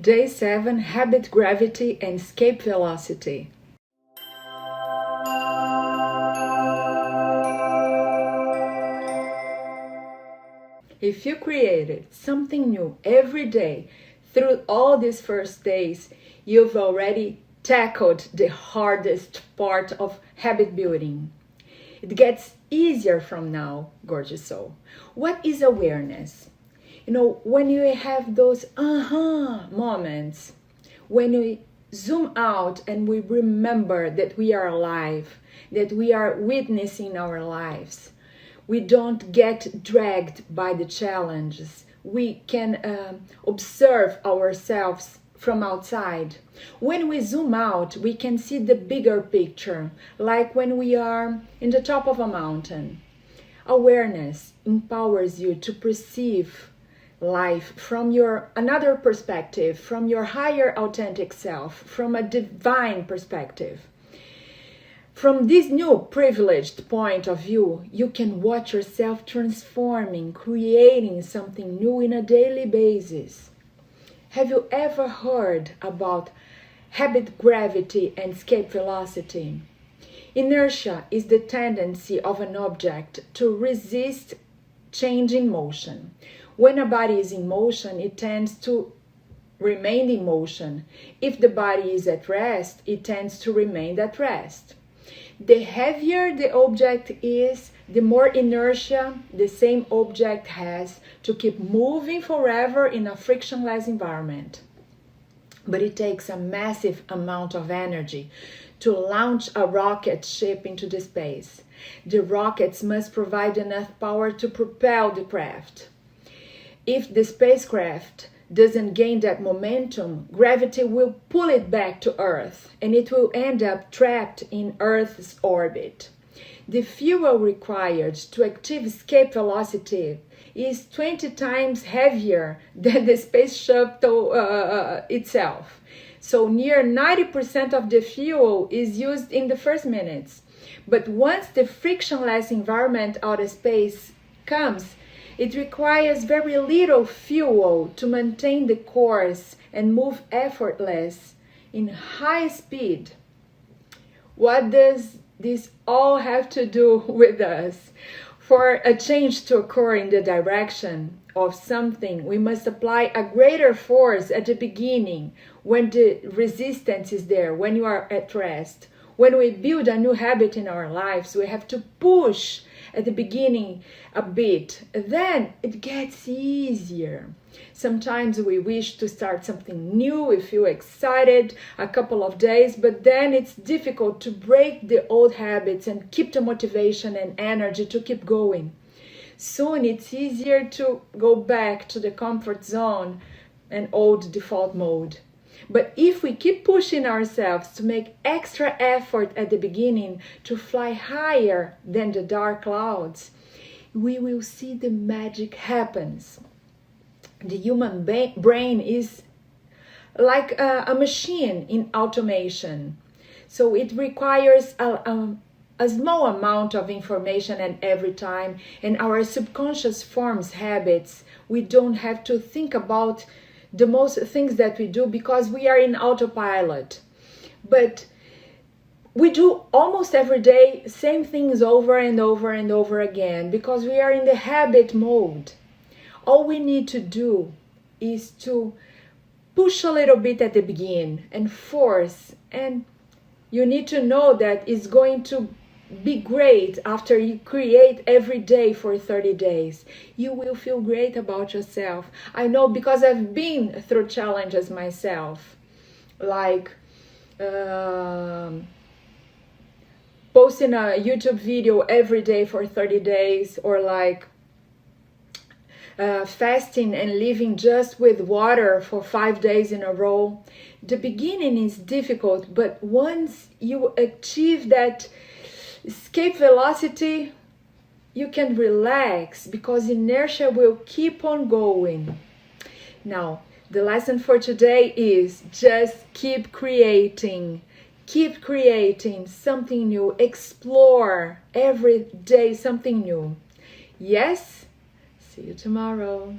Day 7, Habit Gravity and Escape Velocity. If you created something new every day through all these first days, you've already tackled the hardest part of habit building. It gets easier from now, gorgeous soul. What is awareness? When you have those moments, when we zoom out and we remember that we are alive, that we are witnessing our lives, we don't get dragged by the challenges. We can observe ourselves from outside. When we zoom out, we can see the bigger picture, like when we are in the top of a mountain. Awareness empowers you to perceive life from another perspective, from your higher authentic self, from a divine perspective. From this new privileged point of view, you can watch yourself transforming, creating something new on a daily basis. Have you ever heard about habit gravity and escape velocity? Inertia is the tendency of an object to resist change in motion. When a body is in motion, it tends to remain in motion. If the body is at rest, it tends to remain at rest. The heavier the object is, the more inertia the same object has to keep moving forever in a frictionless environment. But it takes a massive amount of energy to launch a rocket ship into the space. The rockets must provide enough power to propel the craft. If the spacecraft doesn't gain that momentum, gravity will pull it back to Earth and it will end up trapped in Earth's orbit. The fuel required to achieve escape velocity is 20 times heavier than the space shuttle itself. So near 90% of the fuel is used in the first minutes. But once the frictionless environment out of space comes, it requires very little fuel to maintain the course and move effortless in high speed. What does this all have to do with us? For a change to occur in the direction of something, we must apply a greater force at the beginning when the resistance is there, when you are at rest. When we build a new habit in our lives, we have to push at the beginning a bit. Then it gets easier. Sometimes we wish to start something new, we feel excited a couple of days, but then it's difficult to break the old habits and keep the motivation and energy to keep going. Soon it's easier to go back to the comfort zone and old default mode. But if we keep pushing ourselves to make extra effort at the beginning to fly higher than the dark clouds, we will see the magic happens. The human brain is like a machine in automation. So it requires a small amount of information and every time, and our subconscious forms habits. We don't have to think about the most things that we do because we are in autopilot. But we do almost every day same things over and over and over again because we are in the habit mode. All we need to do is to push a little bit at the beginning and force, and you need to know that it's going to be great after you create every day for 30 days. You will feel great about yourself. I know because I've been through challenges myself, like posting a YouTube video every day for 30 days, or like fasting and living just with water for 5 days in a row. The beginning is difficult, but once you achieve that escape velocity, you can relax because inertia will keep on going. Now, the lesson for today is just keep creating something new. Explore every day something new. Yes? See you tomorrow.